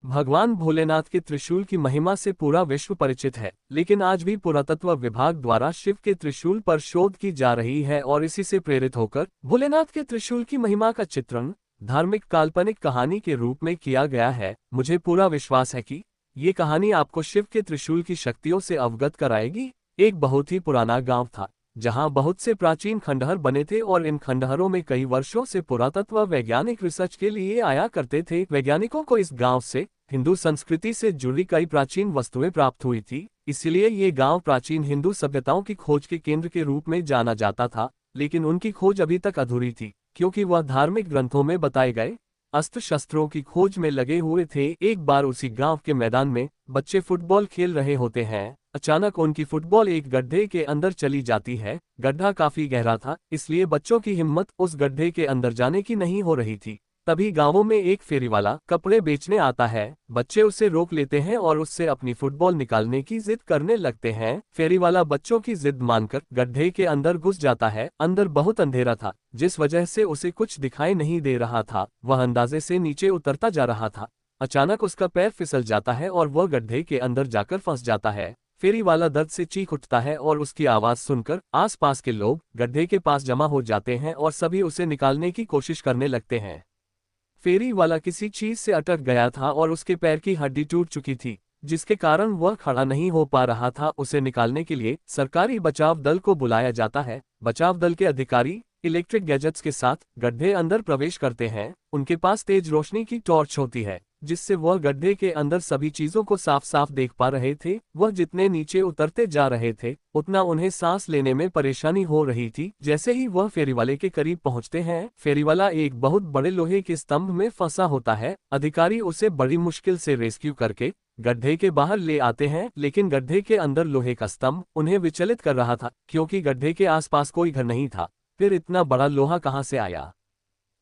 भगवान भोलेनाथ के त्रिशूल की महिमा से पूरा विश्व परिचित है, लेकिन आज भी पुरातत्व विभाग द्वारा शिव के त्रिशूल पर शोध की जा रही है और इसी से प्रेरित होकर भोलेनाथ के त्रिशूल की महिमा का चित्रण धार्मिक काल्पनिक कहानी के रूप में किया गया है। मुझे पूरा विश्वास है कि ये कहानी आपको शिव के त्रिशूल की शक्तियों से अवगत कराएगी। एक बहुत ही पुराना गांव था, जहां बहुत से प्राचीन खंडहर बने थे और इन खंडहरों में कई वर्षों से पुरातत्व वैज्ञानिक रिसर्च के लिए आया करते थे। वैज्ञानिकों को इस गांव से हिंदू संस्कृति से जुड़ी कई प्राचीन वस्तुएं प्राप्त हुई थी, इसलिए ये गांव प्राचीन हिंदू सभ्यताओं की खोज के केंद्र के रूप में जाना जाता था। लेकिन उनकी खोज अभी तक अधूरी थी, क्योंकि वह धार्मिक ग्रंथों में बताए गए अस्त्र शस्त्रों की खोज में लगे हुए थे। एक बार उसी गांव के मैदान में बच्चे फुटबॉल खेल रहे होते हैं। अचानक उनकी फुटबॉल एक गड्ढे के अंदर चली जाती है। गड्ढा काफी गहरा था, इसलिए बच्चों की हिम्मत उस गड्ढे के अंदर जाने की नहीं हो रही थी। तभी गांवों में एक फेरी वाला कपड़े बेचने आता है। बच्चे उसे रोक लेते हैं और उससे अपनी फुटबॉल निकालने की जिद करने लगते हैं। फेरी वाला बच्चों की जिद मानकर गड्ढे के अंदर घुस जाता है। अंदर बहुत अंधेरा था, जिस वजह से उसे कुछ दिखाई नहीं दे रहा था। वह अंदाजे से नीचे उतरता जा रहा था। अचानक उसका पैर फिसल जाता है और वह गड्ढे के अंदर जाकर फंस जाता है। फेरी वाला दर्द से चीख उठता है और उसकी आवाज सुनकर आसपास के लोग गड्ढे के पास जमा हो जाते हैं और सभी उसे निकालने की कोशिश करने लगते हैं। फेरी वाला किसी चीज से अटक गया था और उसके पैर की हड्डी टूट चुकी थी, जिसके कारण वह खड़ा नहीं हो पा रहा था। उसे निकालने के लिए सरकारी बचाव दल को बुलाया जाता है। बचाव दल के अधिकारी इलेक्ट्रिक गैजेट्स के साथ गड्ढे अंदर प्रवेश करते हैं। उनके पास तेज रोशनी की टॉर्च होती है, जिससे वह गड्ढे के अंदर सभी चीजों को साफ साफ देख पा रहे थे। वह जितने नीचे उतरते जा रहे थे, उतना उन्हें सांस लेने में परेशानी हो रही थी। जैसे ही वह फेरी वाले के करीब पहुंचते हैं, फेरी वाला एक बहुत बड़े लोहे के स्तंभ में फंसा होता है। अधिकारी उसे बड़ी मुश्किल से रेस्क्यू करके गड्ढे के बाहर ले आते हैं, लेकिन गड्ढे के अंदर लोहे का स्तंभ उन्हें विचलित कर रहा था, क्योंकि गड्ढे के आसपास कोई घर नहीं था। फिर इतना बड़ा लोहा कहां से आया?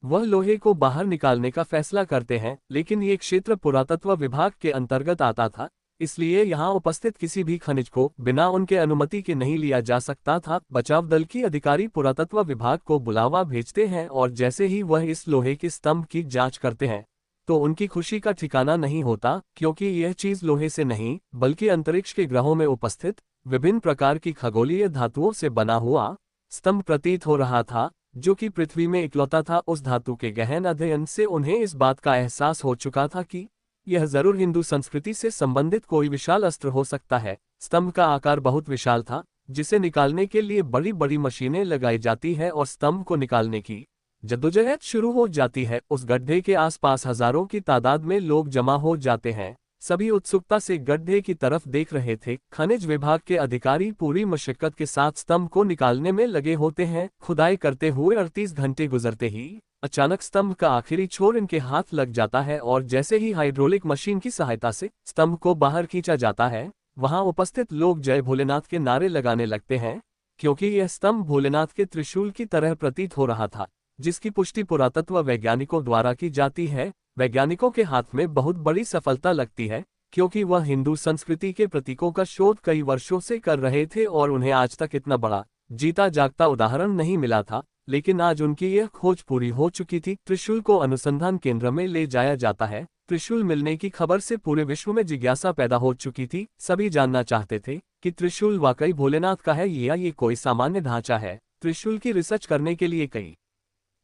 वह लोहे को बाहर निकालने का फैसला करते हैं, लेकिन ये क्षेत्र पुरातत्व विभाग के अंतर्गत आता था, इसलिए यहाँ उपस्थित किसी भी खनिज को बिना उनके अनुमति के नहीं लिया जा सकता था। बचाव दल की अधिकारी पुरातत्व विभाग को बुलावा भेजते हैं और जैसे ही वह इस लोहे के स्तंभ की जांच करते हैं, तो उनकी खुशी का ठिकाना नहीं होता, क्योंकि यह चीज लोहे से नहीं बल्कि अंतरिक्ष के ग्रहों में उपस्थित विभिन्न प्रकार की खगोलीय धातुओं से बना हुआ स्तंभ प्रतीत हो रहा था, जो कि पृथ्वी में इकलौता था। उस धातु के गहन अध्ययन से उन्हें इस बात का एहसास हो चुका था कि यह जरूर हिंदू संस्कृति से संबंधित कोई विशाल अस्त्र हो सकता है। स्तंभ का आकार बहुत विशाल था, जिसे निकालने के लिए बड़ी बड़ी मशीनें लगाई जाती है और स्तंभ को निकालने की जद्दोजहद शुरू हो जाती है। उस गड्ढे के आसपास हजारों की तादाद में लोग जमा हो जाते हैं। सभी उत्सुकता से गड्ढे की तरफ देख रहे थे। खनिज विभाग के अधिकारी पूरी मशक्कत के साथ स्तंभ को निकालने में लगे होते हैं। खुदाई करते हुए 38 घंटे गुजरते ही अचानक स्तंभ का आखिरी छोर इनके हाथ लग जाता है और जैसे ही हाइड्रोलिक मशीन की सहायता से स्तंभ को बाहर खींचा जाता है, वहां उपस्थित लोग जय भोलेनाथ के नारे लगाने लगते हैं, क्योंकि यह स्तंभ भोलेनाथ के त्रिशूल की तरह प्रतीत हो रहा था, जिसकी पुष्टि पुरातत्व वैज्ञानिकों द्वारा की जाती है। वैज्ञानिकों के हाथ में बहुत बड़ी सफलता लगती है, क्योंकि वह हिंदू संस्कृति के प्रतीकों का शोध कई वर्षों से कर रहे थे और उन्हें आज तक इतना बड़ा जीता जागता उदाहरण नहीं मिला था। लेकिन आज उनकी यह खोज पूरी हो चुकी थी। त्रिशूल को अनुसंधान केंद्र में ले जाया जाता है। त्रिशूल मिलने की खबर से पूरे विश्व में जिज्ञासा पैदा हो चुकी थी। सभी जानना चाहते थे कि त्रिशूल वाकई भोलेनाथ का है या ये कोई सामान्य ढांचा है। त्रिशूल की रिसर्च करने के लिए कई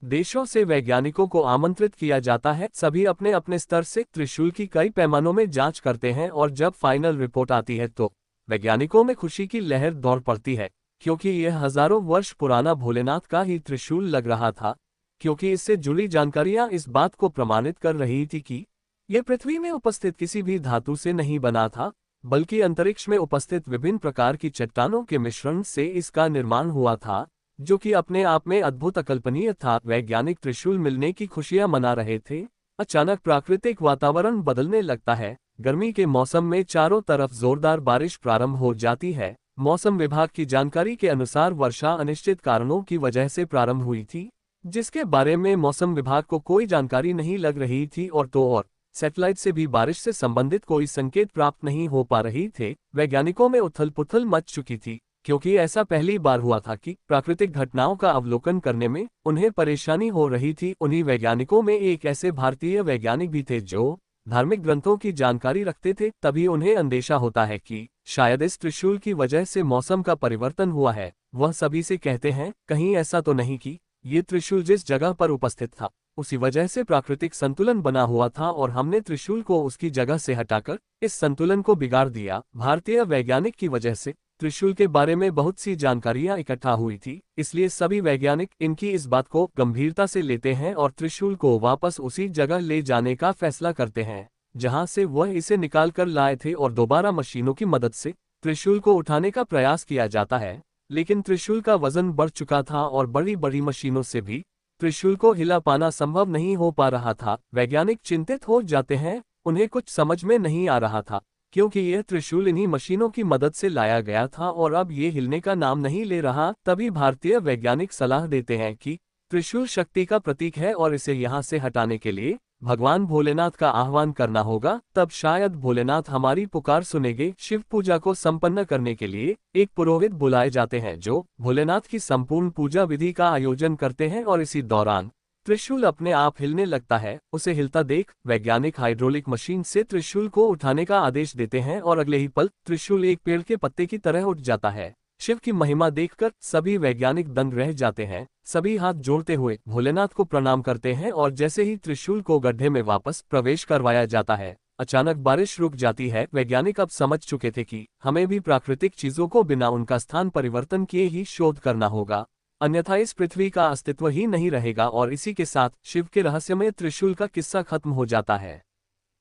देशों से वैज्ञानिकों को आमंत्रित किया जाता है। सभी अपने अपने स्तर से त्रिशूल की कई पैमानों में जांच करते हैं और जब फाइनल रिपोर्ट आती है तो वैज्ञानिकों में खुशी की लहर दौड़ पड़ती है, क्योंकि यह हजारों वर्ष पुराना भोलेनाथ का ही त्रिशूल लग रहा था। क्योंकि इससे जुड़ी जानकारियां इस बात को प्रमाणित कर रही थी कि यह पृथ्वी में उपस्थित किसी भी धातु से नहीं बना था, बल्कि अंतरिक्ष में उपस्थित विभिन्न प्रकार की चट्टानों के मिश्रण से इसका निर्माण हुआ था, जो कि अपने आप में अद्भुत अकल्पनीय था। वैज्ञानिक त्रिशूल मिलने की खुशियां मना रहे थे। अचानक प्राकृतिक वातावरण बदलने लगता है। गर्मी के मौसम में चारों तरफ जोरदार बारिश प्रारंभ हो जाती है। मौसम विभाग की जानकारी के अनुसार वर्षा अनिश्चित कारणों की वजह से प्रारंभ हुई थी, जिसके बारे में मौसम विभाग को कोई जानकारी नहीं लग रही थी और सैटेलाइट से भी बारिश से संबंधित कोई संकेत प्राप्त नहीं हो पा रही थे। वैज्ञानिकों में उथल पुथल मच चुकी थी, क्योंकि ऐसा पहली बार हुआ था कि प्राकृतिक घटनाओं का अवलोकन करने में उन्हें परेशानी हो रही थी। उन्हीं वैज्ञानिकों में एक ऐसे भारतीय वैज्ञानिक भी थे जो धार्मिक ग्रंथों की जानकारी रखते थे, तभी उन्हें अंदेशा होता है कि शायद इस त्रिशूल की वजह से मौसम का परिवर्तन हुआ है। वह सभी से कहते हैं, कहीं ऐसा तो नहीं कि ये त्रिशूल जिस जगह पर उपस्थित था उसी वजह से प्राकृतिक संतुलन बना हुआ था और हमने त्रिशूल को उसकी जगह से हटाकर इस संतुलन को बिगाड़ दिया। भारतीय वैज्ञानिक की वजह से त्रिशूल के बारे में बहुत सी जानकारियां इकट्ठा हुई थी, इसलिए सभी वैज्ञानिक इनकी इस बात को गंभीरता से लेते हैं और त्रिशूल को वापस उसी जगह ले जाने का फैसला करते हैं जहां से वह इसे निकाल कर लाए थे और दोबारा मशीनों की मदद से त्रिशूल को उठाने का प्रयास किया जाता है। लेकिन त्रिशूल का वजन बढ़ चुका था और बड़ी बड़ी मशीनों से भी त्रिशूल को हिला पाना संभव नहीं हो पा रहा था। वैज्ञानिक चिंतित हो जाते हैं, उन्हें कुछ समझ में नहीं आ रहा था क्योंकि यह त्रिशूल इन्हीं मशीनों की मदद से लाया गया था और अब ये हिलने का नाम नहीं ले रहा। तभी भारतीय वैज्ञानिक सलाह देते हैं कि त्रिशूल शक्ति का प्रतीक है और इसे यहाँ से हटाने के लिए भगवान भोलेनाथ का आह्वान करना होगा, तब शायद भोलेनाथ हमारी पुकार सुनेंगे। शिव पूजा को संपन्न करने के लिए एक पुरोहित बुलाए जाते हैं जो भोलेनाथ की संपूर्ण पूजा विधि का आयोजन करते हैं और इसी दौरान त्रिशूल अपने आप हिलने लगता है। उसे हिलता देख वैज्ञानिक हाइड्रोलिक मशीन से त्रिशूल को उठाने का आदेश देते हैं और अगले ही पल त्रिशूल एक पेड़ के पत्ते की तरह उठ जाता है। शिव की महिमा देखकर सभी वैज्ञानिक दंग रह जाते हैं। सभी हाथ जोड़ते हुए भोलेनाथ को प्रणाम करते हैं और जैसे ही त्रिशूल को गड्ढे में वापस प्रवेश करवाया जाता है, अचानक बारिश रुक जाती है। वैज्ञानिक अब समझ चुके थे कि हमें भी प्राकृतिक चीजों को बिना उनका स्थान परिवर्तन किए ही शोध करना होगा, अन्यथा इस पृथ्वी का अस्तित्व ही नहीं रहेगा। और इसी के साथ शिव के रहस्यमय त्रिशूल का किस्सा खत्म हो जाता है।